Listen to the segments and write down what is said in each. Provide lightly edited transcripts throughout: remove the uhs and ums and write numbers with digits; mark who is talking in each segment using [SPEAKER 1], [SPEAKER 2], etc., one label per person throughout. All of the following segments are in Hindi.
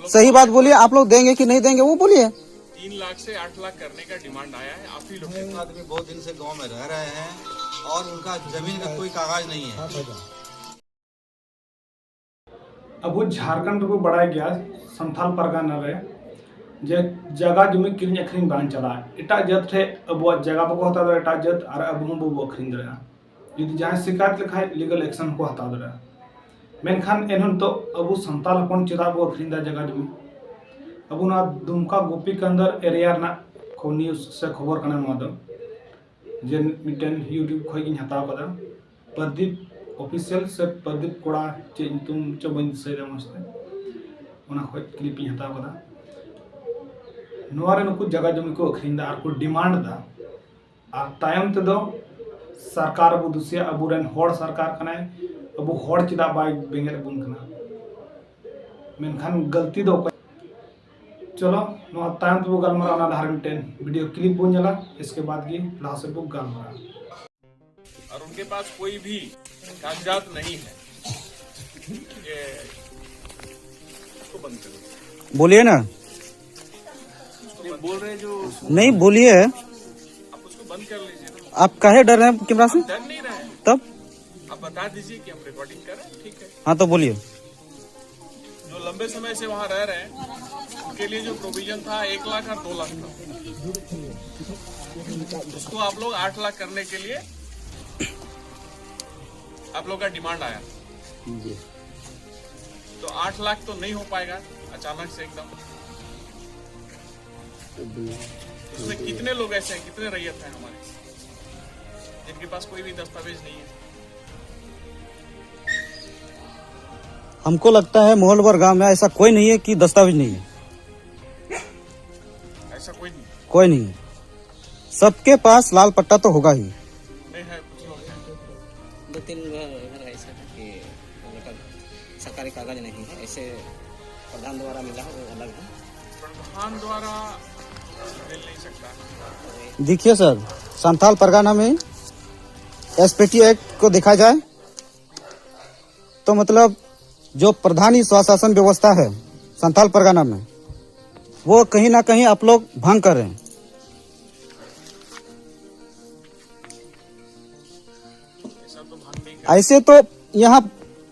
[SPEAKER 1] सही बात बोलिए, आप लोग देंगे कि नहीं देंगे वो बोलिए।
[SPEAKER 2] 3 लाख से 8 लाख करने का डिमांड आया है। आप ही लोग
[SPEAKER 3] आदमी बहुत दिन से गांव में रह रहे हैं और उनका जमीन का कोई कागज नहीं है।
[SPEAKER 4] अब वो झारखंड को बढ़ाया गया संथाल परगना रे जे जगह जमी किरिंग अखरिंग बांग चला एटा जत थे अब जगह बको हता दरे एटा जत और अब हम बो अखरिंग दरे यदि जहां शिकायत लिखाय लीगल एक्शन को हता दरे मेनखान एनहन तो अब संताल हपन चेदा बो अखरिंग दा जगह जमी अब ना दुमका गोपी के अंदर एरिया ना को न्यूज़ से खबर कना नो दो जे मिटन यूट्यूब खय गिन हता कदा प्रदीप ऑफिशियल से प्रदीप कोड़ा चे तुम चबन से मस्ते ओना खय क्लिप इन हता कदा नोरे नुकु जगह जमी को अखरिंदा और को डिमांड दा और तायम ते दो सरकार अबु दुसिया अबुरेन होड़ सरकार कनाय अबु होड़ चिदा बाय बेंगेर बुन कना मेनखान गलती दो चलो नो तायम तो गलमरा ना धार मिटेन वीडियो क्लिप बोन जला इसके बाद की लास्ट से बुक गलमरा
[SPEAKER 2] और उनके पास कोई भी कागजात नहीं है। ये इसको बंद करो।
[SPEAKER 1] बोलिए ना,
[SPEAKER 2] बोल रहे जो
[SPEAKER 1] नहीं बोलिए,
[SPEAKER 2] आप उसको बंद कर लीजिए ना।
[SPEAKER 1] आप काहे डर रहे हैं कैमरा से?
[SPEAKER 2] डर नहीं रहे
[SPEAKER 1] तब
[SPEAKER 2] आप बता दीजिए कि हम रिकॉर्डिंग कर रहे हैं, ठीक है।
[SPEAKER 1] हाँ तो बोलिए।
[SPEAKER 2] जो लंबे समय से वहाँ रह रहे हैं उनके लिए जो प्रोविजन था 1 लाख और 2 लाख था, उसको आप लोग 8 लाख करने के लिए आप लोग का डिमांड आया। तो 8 लाख तो नहीं हो पाएगा अचानक से एकदम। उसमें कितने लोग ऐसे हैं, कितने रैयत हैं हमारे जिनके पास कोई भी दस्तावेज नहीं है।
[SPEAKER 1] हमको लगता है मोहलवर गांव में ऐसा कोई नहीं है कि दस्तावेज नहीं है,
[SPEAKER 2] ऐसा कोई नहीं,
[SPEAKER 1] कोई नहीं है। सबके पास लाल पट्टा तो होगा ही।
[SPEAKER 2] नहीं है, कुछ लोग हैं।
[SPEAKER 5] 2-3 घर ऐसा है कि उनका सरकारी कागज नहीं है, ऐसे प्रधान द्वारा मिला है वो अलग है।
[SPEAKER 2] प्रधान द्वारा मिल नहीं सकता।
[SPEAKER 1] देखिए सर, संथाल परगना में एसपीटी एक्ट को देखा जाए तो मतलब जो प्रधानी स्वशासन व्यवस्था है संथाल परगना में वो कहीं ना कहीं आप लोग भंग कर रहे हैं। ऐसे तो यहाँ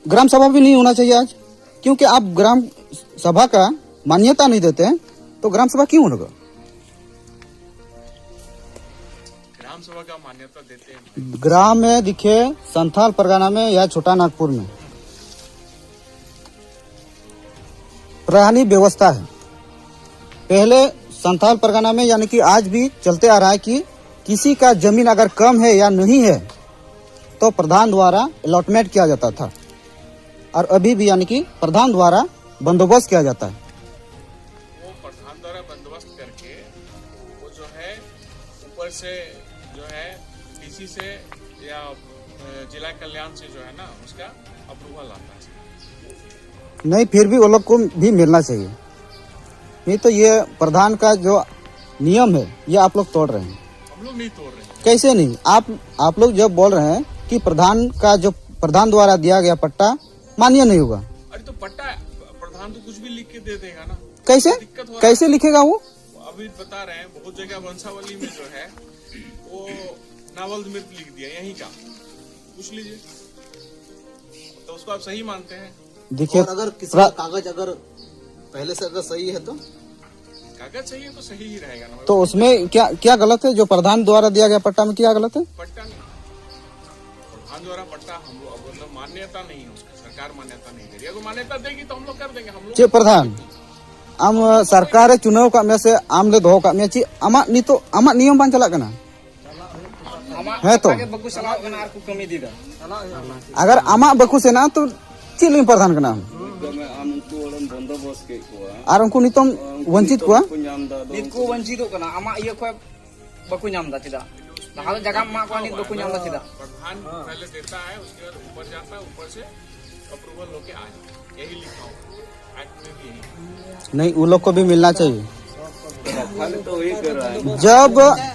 [SPEAKER 1] ग्राम सभा भी नहीं होना चाहिए आज, क्योंकि आप ग्राम सभा का मान्यता नहीं देते हैं तो ग्राम सभा क्यों होगा?
[SPEAKER 2] ग्राम सभा का मान्यता देते हैं।
[SPEAKER 1] ग्राम में दिखे संथाल परगना में या छोटा नागपुर में प्रधानी व्यवस्था है। पहले संथाल परगना में यानी कि आज भी चलते आ रहा है कि किसी का जमीन अगर कम है या नहीं है तो प्रधान द्वारा अलॉटमेंट किया जाता था और अभी भी यानी कि प्रधान द्वारा बंदोबस्त किया जाता है।
[SPEAKER 2] वो प्रधान द्वारा बंदोबस्त करके वो जो है ऊपर से जो है डीसी से या जिला कल्याण से जो है ना उसका अप्रूवल आता है।
[SPEAKER 1] नहीं, फिर भी वो लोग को भी मिलना चाहिए। नहीं तो ये प्रधान का जो नियम है ये आप लोग तोड़ रहे हैं।
[SPEAKER 2] हम लोग नहीं तोड़ रहे हैं।
[SPEAKER 1] कैसे नहीं? आप लोग जब बोल रहे हैं कि प्रधान का जो प्रधान द्वारा दिया गया पट्टा मान्य नहीं होगा।
[SPEAKER 2] अरे तो पट्टा प्रधान तो कुछ भी लिख के दे देगा ना।
[SPEAKER 1] कैसे
[SPEAKER 2] दिक्कत हो
[SPEAKER 1] कैसे लिखेगा वो?
[SPEAKER 2] अभी बता रहे हैं बहुत जगह वंशावली में जो है वो नावल मृत लिख दिया यहीं का, पूछ लीजिए। तो उसको आप सही मानते हैं?
[SPEAKER 1] देखिए,
[SPEAKER 3] अगर किसी का कागज अगर पहले से अगर सही है तो
[SPEAKER 2] कागज सही है तो सही ही रहेगा ना।
[SPEAKER 1] तो उसमें क्या क्या गलत है? जो प्रधान द्वारा दिया गया पट्टा में क्या गलत है?
[SPEAKER 2] पट्टा नहीं, प्रधान द्वारा पट्टा हम लोग मतलब मान्यता नहीं है उसका, सरकार मान्यता नहीं दे रही है। अगर मान्यता देगी तो हम लोग कर देंगे। हम
[SPEAKER 1] चे प्रधान आम सरकार चुनाव का में से आम ले दो का में ची आमा नी तो आमा नियम बांध चला करना है तो अगर आमा बकु से ना तो चिलिंग प्रधान का नाम और उनको नितम वंचित को
[SPEAKER 5] नितको वंचित हो कना आमा ये को बकु नाम दा चिदा हाल जगह मा को नित बकु नाम दा चिदा
[SPEAKER 2] प्रधान पहले देता है, उसके बाद ऊपर जाता है, ऊपर से अप्रूवल होके आए। यही लिखा हुआ एक्ट में भी यही।
[SPEAKER 1] नहीं, वो लोग को भी मिलना चाहिए। जब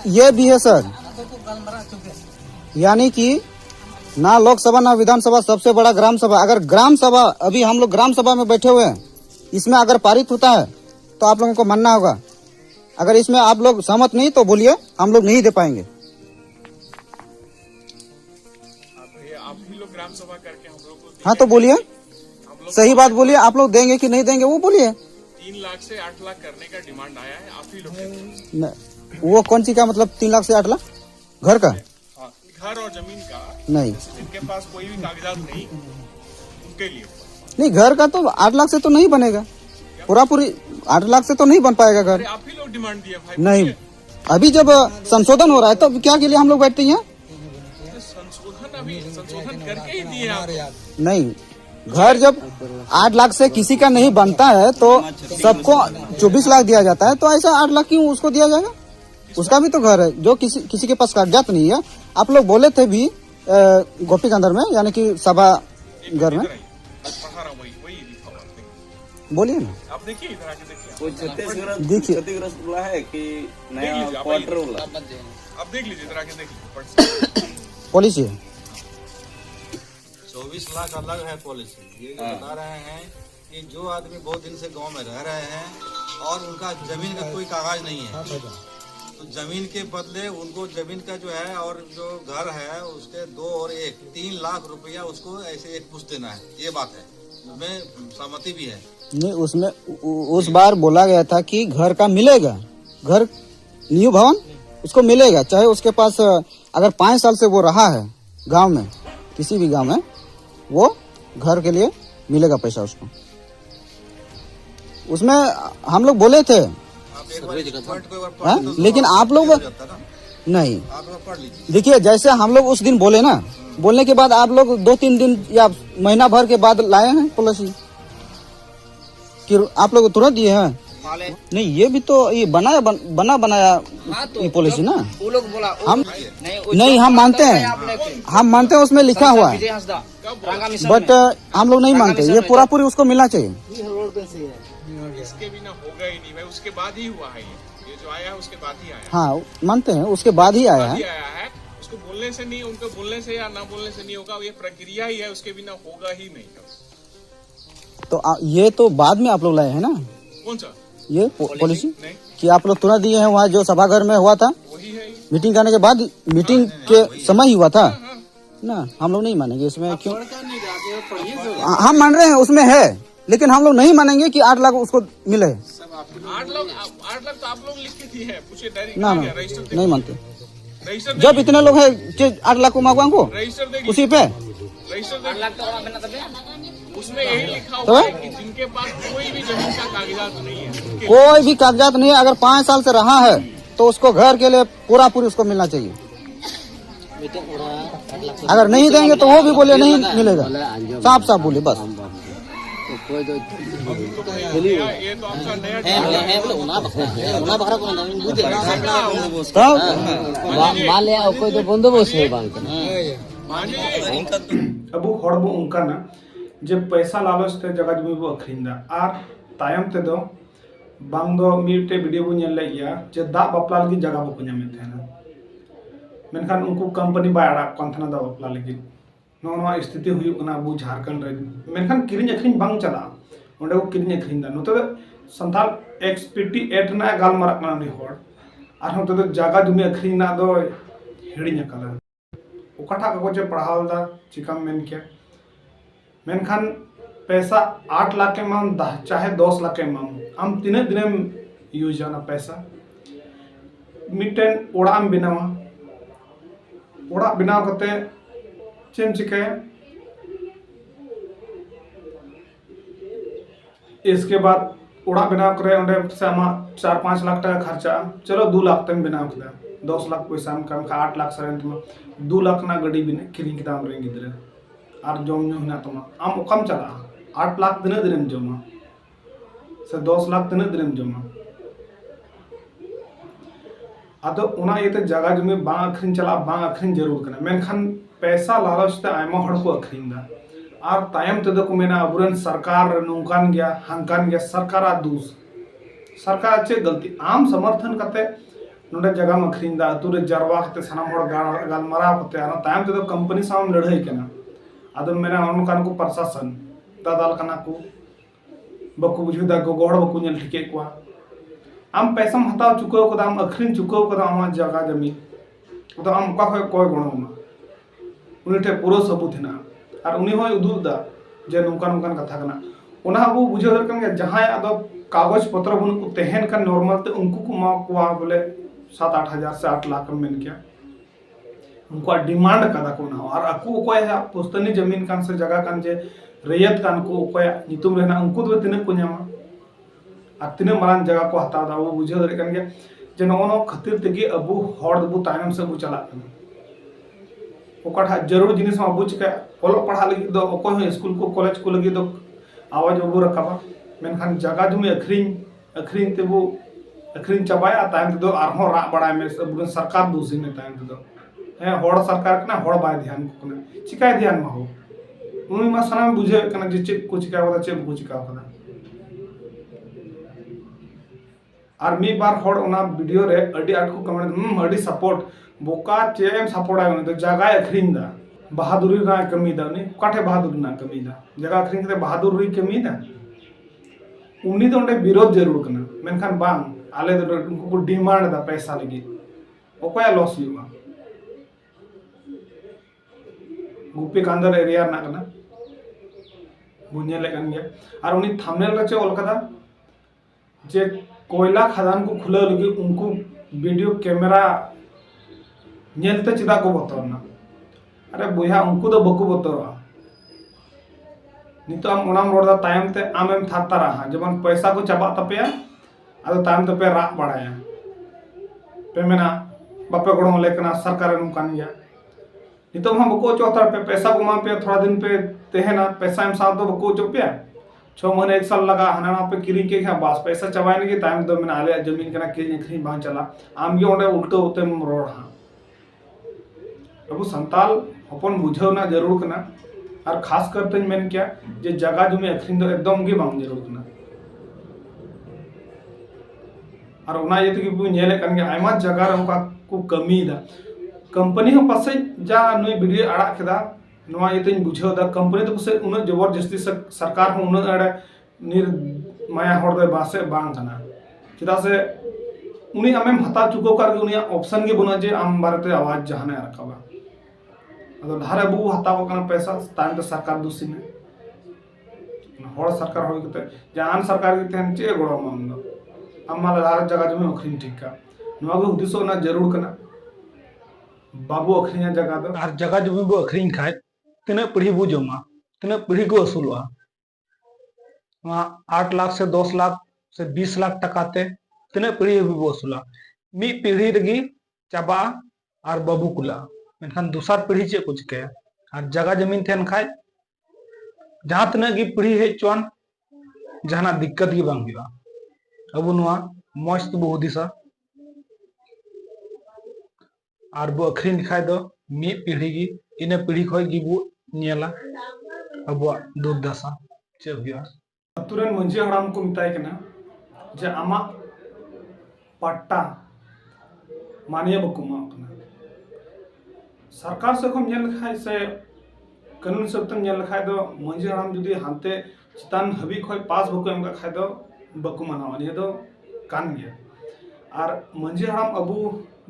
[SPEAKER 1] ये भी है सर, यानी कि ना लोकसभा ना विधानसभा, सबसे बड़ा ग्राम सभा। अगर ग्राम सभा, अभी हम लोग ग्राम सभा में बैठे हुए हैं इसमें अगर पारित होता है तो आप लोगों को मानना होगा। अगर इसमें आप लोग सहमत नहीं तो बोलिए, हम लोग नहीं दे पाएंगे।
[SPEAKER 2] आप ही लोग ग्राम सभा करके हम लोग को
[SPEAKER 1] हाँ तो बोलिए,
[SPEAKER 2] हम लोग
[SPEAKER 1] सही बात बोलिए, आप लोग देंगे कि नहीं देंगे वो बोलिए।
[SPEAKER 2] 3 लाख से 8 लाख करने का डिमांड आया है, आप ही लोग के तरफ से।
[SPEAKER 1] वो कौन सी का मतलब 3 लाख से 8 लाख घर का?
[SPEAKER 2] हाँ, घर और जमीन का,
[SPEAKER 1] नहीं
[SPEAKER 2] जिनके पास कोई भी कागजात नहीं उनके लिए।
[SPEAKER 1] नहीं, घर का तो 8 लाख से तो नहीं बनेगा, पूरी 8 लाख से तो नहीं बन पाएगा घर।
[SPEAKER 2] अरे आप ही लोग डिमांड दिए भाई।
[SPEAKER 1] नहीं, अभी जब संशोधन हो रहा है तो क्या के लिए हम लोग बैठते हैं?
[SPEAKER 2] संशोधन अभी संशोधन करके ही दिए आप।
[SPEAKER 1] नहीं, घर जब 8 लाख से किसी का नहीं बनता है तो सबको 24 लाख दिया जाता है, तो ऐसा 8 लाख क्यों उसको दिया जाएगा? उसका भी तो घर है, जो किसी के पास कागजात नहीं है। आप लोग बोले थे भी गोपी के अंदर में, यानी कि सभा घर में।
[SPEAKER 2] पढ़ा रहा वही लिखा हुआ है।
[SPEAKER 1] बोलिए ना,
[SPEAKER 2] आप देखिए इधर आके देखिए,
[SPEAKER 6] कोई छत्तीसगढ़
[SPEAKER 1] देखिए।
[SPEAKER 6] क्षतिग्रस्त बोला है कि
[SPEAKER 2] देख
[SPEAKER 6] नया
[SPEAKER 2] लीजिए, आप
[SPEAKER 6] क्वार्टर
[SPEAKER 2] आइए।
[SPEAKER 6] बोला।
[SPEAKER 2] आप देख लीजिए, इधर आके देख लीजिए।
[SPEAKER 1] पॉलिसी है।
[SPEAKER 3] 24 लाख अलग है पॉलिसी। ये जो बता रहे हैं कि जो आदमी बहुत दिन से गांव में रह रहे हैं और उनका जमीन का कोई कागज नहीं है, तो जमीन के बदले उनको जमीन का जो है और जो घर है उसके 2 और 1 3 लाख रुपया उसको ऐसे एक पुश्त देना है। ये बात है, उसमें सहमति भी है।
[SPEAKER 1] नहीं, उसमें उस बार बोला गया था कि घर का मिलेगा, घर न्यू भवन उसको मिलेगा, चाहे उसके पास अगर 5 साल से वो रहा है गांव में, किसी भी गांव में, वो घर के लिए मिलेगा पैसा उसको। उसमें हम लोग बोले थे,
[SPEAKER 3] आप एक बार इस पॉइंट को एक बार
[SPEAKER 1] हाँ?
[SPEAKER 3] पढ़ लो तो
[SPEAKER 1] लेकिन आप लोग
[SPEAKER 3] हो जाता ना।
[SPEAKER 1] नहीं,
[SPEAKER 3] आप एक बार पढ़ लीजिए।
[SPEAKER 1] देखिए जैसे हम लोग उस दिन बोले ना, बोलने के बाद आप लोग 2-3 दिन या महीना भर के बाद लाए हैं पॉलिसी कि आप लोग तुरंत दिए हैं। नहीं, ये भी तो ये बनाया ये पॉलिसी ना।
[SPEAKER 5] वो लोग बोला
[SPEAKER 1] हम नहीं, हम मानते हैं उसमें लिखा हुआ है, बट हम लोग नहीं मानते, ये पूरी उसको मिलना चाहिए।
[SPEAKER 2] इसके बिना होगा ही नहीं भाई, उसके बाद ही हुआ है ये जो आया है उसके बाद ही आया है।
[SPEAKER 1] हाँ मानते हैं, उसके बाद ही आया
[SPEAKER 2] बाद ही
[SPEAKER 1] है।
[SPEAKER 2] आया है, उसको बोलने से नहीं, उनको बोलने से या ना बोलने से नहीं होगा, ये प्रक्रिया ही है, उसके बिना होगा ही नहीं।
[SPEAKER 1] तो ये तो बाद में आप लोग लाए हैं ना
[SPEAKER 2] कौन सा
[SPEAKER 1] ये पॉलिसी
[SPEAKER 2] नहीं,
[SPEAKER 1] कि आप लोग तुरंत दिए हैं, वहाँ जो सभाघर में हुआ था
[SPEAKER 2] वही है ये।
[SPEAKER 1] मीटिंग करने के बाद, मीटिंग के समय ही हुआ था ना। हम लोग नहीं मानेंगे इसमें, क्यों? हम मान रहे हैं उसमें है, लेकिन हम लोग नहीं मानेंगे कि 8 लाख उसको मिले।
[SPEAKER 2] 8 लाख तो आप लोग लिख के दिए हैं, पूछिए डायरी
[SPEAKER 1] ना
[SPEAKER 2] रजिस्टर
[SPEAKER 1] नहीं मानते।
[SPEAKER 2] रजिस्टर
[SPEAKER 1] जब इतने लोग हैं कि 8 लाख को मांगवा को
[SPEAKER 2] रजिस्टर देख
[SPEAKER 1] उसी पे,
[SPEAKER 2] रजिस्टर उसमें यही लिखा
[SPEAKER 1] तो
[SPEAKER 2] हुआ है कि जिनके पास कोई भी जमीन का कागजात नहीं है उनके
[SPEAKER 1] कोई भी कागजात नहीं है, अगर 5 साल से रहा है तो उसको घर के लिए पूरी उसको मिलना चाहिए। अगर नहीं देंगे तो वो भी बोले नहीं मिलेगा, साफ साफ बोले बस।
[SPEAKER 2] ये तो आपका नया
[SPEAKER 4] अब हड़ बो उनकाना जे पैसा लालच ते जगह जमी बो अखरिंदा आर तायम ते दो बांग दो मीटे वीडियो बो नेल लेया जे दा बापला लगी जगह बो कुnya में थेना मेनखान उनको कंपनी बा आड़ा कंथना दा बापला लगी नोनवा स्थिति हुई उना अबू झारखंड रे मेनखान किरिन अखरिन बांग चला ओंडे को किरिन अखरिन दा नोते संथाल एक्सपीटी एट ना गालमारा ना नि होड़ आर होते तो जगह जमी अखरिन ना दो हिड़िन कला ओकाठा को जे पढ़ावल दा चिकम मेन के मेनखान पैसा 8 लाख के माम चाहे 10 लाख के माम आम तीन दिन यूज जाना पैसा मिटेन ओड़ा बनावा ओड़ा बनाव करते चेम चिके इसके बाद ओड़ा बनाव करे उन्हें से आमा 4-5 लाख टका खर्चा चलो 2 लाख तक बनाव किया 10 लाख पैसा हम कम 8 लाख सरेंट में 2 लाख ना गड्डी बिना किरिंग किताब रे गिदरे आर जम न्यू हना तमा आम ओकम चला 8 लाख दिन दिन जमा से 10 लाख दिन दिन जमा आदो उना येते जगह जमी बांग अखरिन चला बांग अखरिन जरूर कना मेनखान पैसा लालच ते आयमा हड़ को अखरिन दा आर तायम ते को मेना अबुरन सरकार नुकान गया हंकान गया सरकार दूस सरकार अच्छे गलती आम समर्थन करते नोडे जगह में अखरिन दा तुरे जरवा करते सनाम हड़ गालमारा करते आना तायम ते कंपनी साम लड़ाई कना आदम मेना नुकान को प्रशासन दादाल कना को बाको बुझेदा गोगो हड़ बाको नेल ठिके को आम पैसाम हताव चुकाव कदा आम अखरिन चुकाव कदा आमा जगह जमीन तो आम का खय कोय गणोमा उनी ठे पूरा सबूत हेना और उनी होय उदुदा जे नोंकान नोंकान कथा कना ओना अबो बुझे दर कन जहां आदो कागज पत्र बन को तेहन का नॉर्मल ते उनको को मा को बोले 7-8 हजार से 8 लाख में क्या उनको डिमांड कदा को ना और अकु कोय है पुस्तनी जमीन कान से जगह कान जे रैयत कान को कोय नितुम रहना उनको दो तिने को न्यामा और तिने मारान जगह को हता दा वो बुझे दर कन जे नो खातिर तेगी अबु हड़ दबु तायम से बु चला ओकाठा जरूर जिनिस मा बु चिका ओलो पढ़ा लगी दो ओको स्कूल को कॉलेज को लगी दो आवाज बबू रखाबा मेनखान जगह जुमी अखरीन ते वो अखरीन चाबाया तायम ते दो आरहो रा बड़ा में सरकार दूसरी में तायम ते दो है हड़ सरकार कना हड़ बाय ध्यान को कना चिकाय ध्यान मा हो उनी मा सनाम बुझे कना जे चेक को चिका होता चेक को चिका होता और मी बार हड़ ओना वीडियो रे अडी आट को कमेंट अडी सपोर्ट बोका चेम सपोर्ट आय तो जगह अखरीन दा बहादुरी ना कमी दा ने काठे बहादुरी ना कमी दा जगह अखरीन के बहादुरी कमी दा उनी तो उन्हें विरोध जरूर करना मेनखान बांग आले तो उनको डिमांड दा पैसा लगी ओकोया लॉस हुआ गुप्पी कांदर एरिया ना करना बुझे लेकन गया और उन्हीं थंबनेल रे चे ओल कदा जे कोयला खदान को खुला लगी उनको वीडियो कैमरा नेलते चिदा को बतरना अरे बुया उनको तो बको बतरवा नितो आम ओनाम रोडा टाइम ते आमेम थाता रहा जबन पैसा को चाबा तपेया आदो टाइम तपे रा बड़ाया पे मेना बापे गड़ो लेकना सरकार नु कानिया नितो हम बको चौथर पे पैसा को मा पे थोड़ा दिन पे तेहना पैसा हम साथ दो बको चोपिया 6 महीने 1 साल लगा हना पे किरी के बस पैसा चबाइन के टाइम दो मेना आले जमीन कना किरी खरी बां चला आम गे ओंडे उल्टो उते रोड हा अब संताल अपन बुझावना जरूर कना और खास करते मेन क्या जे जगह जुमी अखरीन दो एकदम गे बांग जरूर कना और ओना ये तक नेले कन गे आयमा जगह रे उनका को कमी दा कंपनी हो पासे जा नई वीडियो आड़ा केदा नवा ये तन बुझाव दा कंपनी तो पासे उन जबरदस्ती सरकार हो उन अड़े निर माया हड़ दे बासे बांग कना चिदा से उनी आमेम हता चुको कर उनी ऑप्शन गे बना जे आम बारते आवाज जहाने रखाबा अदो धारे बु हता को कना पैसा तान तो सरकार दूसरी में हड़ सरकार हो गते जान सरकार के तेन चे गड़ो मन दो अम्मा धारे जगह जमी अखरीन ठीक का नवा गो उद्देश्य ना जरूर कना बाबू अखरीन जगह दो और जगह जमी बु अखरीन खाय तिने पीढ़ी बु जमा तिने पीढ़ी को असुलवा 8 लाख से 10 लाख से 20 लाख टकाते तिने पीढ़ी बु असुला मी पीढ़ी रगी चाबा और बाबू कुला मेनखान दूसर पीढ़ी चे कुछ के और जगह जमीन थेन खाय जहां तना की पीढ़ी हेचुआन जहां दिक्कत की बांग हुआ अब नुआ मस्त बो हुदिसा और बो अखरीन खाय दो मी पीढ़ी की इन पीढ़ी खय की बो नेला अब दुर्दशा चे हुआ अतुरन मंजी हराम को मिताय कना जे आमा पट्टा मानिया बकुमा कना सरकार से को नेल खाय से कानून सप्तम नेल खाय दो मंजी हराम जुदी हानते चितान हबी खय पास बको एम का खाय दो बकु मनावा ने दो कान गया और मंजी हराम अबू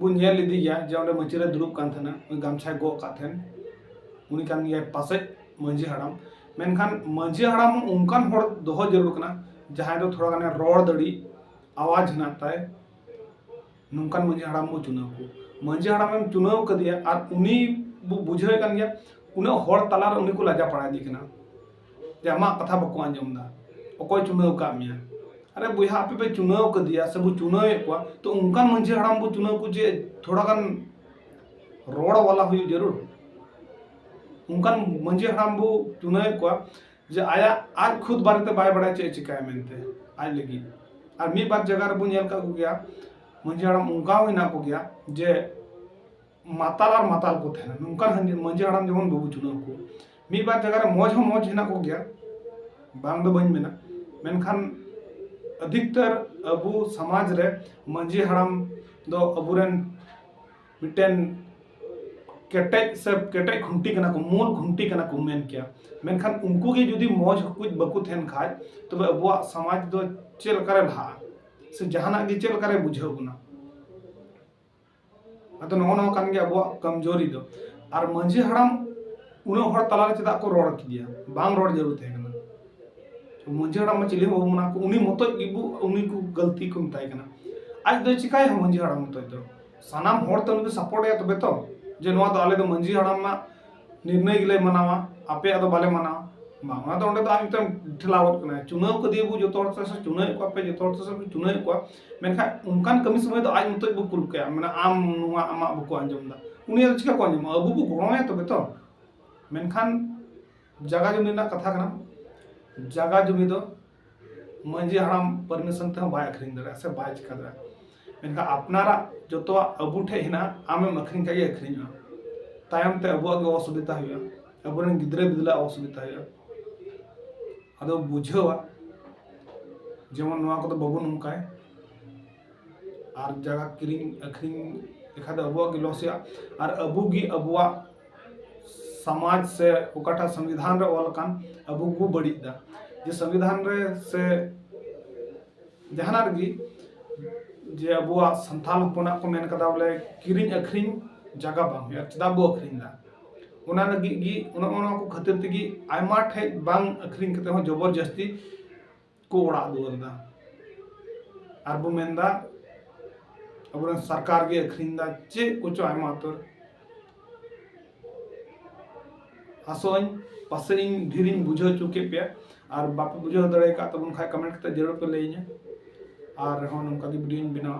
[SPEAKER 4] बु नेल इदी गया जे ओंडे मचिरे दुरुब कान थना गामछा गो काथेन उनी कान गया पासे मंजी हराम मेनखान मंजी हराम उनकान हड़ दोहो जरूर कना जहां दो थोड़ा गाने रोड दड़ी आवाज हनाताय नुनकान मंजी हराम बु चुनाव को मंजी हराम एम चुनाव कर दिया और उनी बु बुझे कान गया उना हड़ तलार उनी को लाजा पड़ा दी कना जे आमा कथा बको आंजम दा ओकोय चुनाव का मिया अरे बुया आपे पे चुनाव कर दिया सब चुनाव को तो उनकान मंजी हराम बु चुनाव को जे थोड़ा गान रोड वाला हुई जरूर उनकान मंजी हराम बु चुनाव को जे आया आज खुद बारे बाय बड़ा चे चिकाय मेनते आज लगी और मी बात जगह बु नेल का को गया मंजी हराम उनका होइना को गया जे माताल और माताल को थे उनकान मंजी हराम जमन बबू चुनाव को मी बात जगह मौज हो मौज हिना को गया बांग दो बन मेना मेनखान अधिकतर अबू समाज रे मंजी हराम दो अबुरेन मिटेन केटेज से केटेज खुंटी कना को मूल खुंटी कना को मेन किया मेनखान उनको के जुदी मौज कुछ बकु थेन खाय तबे अबुआ समाज दो चेल करे लहा से जहाना गे चेल करे बुझाव गुना अतो नो कान गे अबुआ कमजोरी दो और मंझी हड़ाम उनो हड़ तलारे चेदा को रोड किदिया बांग रोड जरूर थे कना तो मंझी हड़ाम चिली हो मना को उनी मतो गिबु उनी को गलती को मिताय कना आज दो चिकाय हम मंझी हड़ाम तो दो सानाम हड़ तो उनको सपोर्ट या तबे तो जे नोआ तो आले तो मंझी हड़ाम मा निर्णय गिले मनावा आपे आदो बाले मनावा बांगा तो ओंडे तो आम तम ठेलावत कना चुनाव को दिबु जतो हड़ से चुनाव को पे जतो हड़ से चुनाव को मेनखा उनकान कमी समय तो आज मतो बु कुल के माने आम नुआ आमा बको अंजम दा उनी तो चिका को अंजम अबु बु गोया तबे तो मेनखान जगह जमीन ना कथा कना जगह जमीन दो मंझी हड़ाम परमिशन ते बाय अखरिन दरा से बाय चिका दरा मेनखा अपनारा जतो अबु ठे हिना आमे अखरिन का अखरिन तायम ते अबुआ के असुविधा हुआ अबुरन गिद्रे बिदला असुविधा हुआ अदो बुझावा जेमन नोआ को तो बबु नुकाय और जगह किरिंग अखरिन देखा दो अबुआ के लॉसिया और अबु गी अबुआ समाज से ओकाटा संविधान रे ओलकान अबु को बड़ी दा जे संविधान रे से जहाना गी जे अबुआ संथाल होना को मेन कदा बोले किरिंग अखरिन जगह बांग या चदा बो अखरिन दा उना लगी गी उना को खातिर तगी आयमा ठे बांग अखरिन कते हो जबरदस्ती को उड़ा दुवर दा आरबो मेंदा अब सरकार के अखरिन दा चे कुछ आयमा तोर आसोइन पासे इन धीरिन बुझो चुके पे और बाप बुझो दड़े का तब उनका कमेंट करते जरूर पे लेइने और हम उनका की वीडियो बना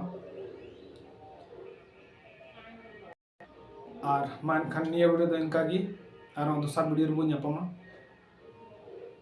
[SPEAKER 4] और मान खान निया वीडियो तो इनका की और दूसरा वीडियो रो न्यापमा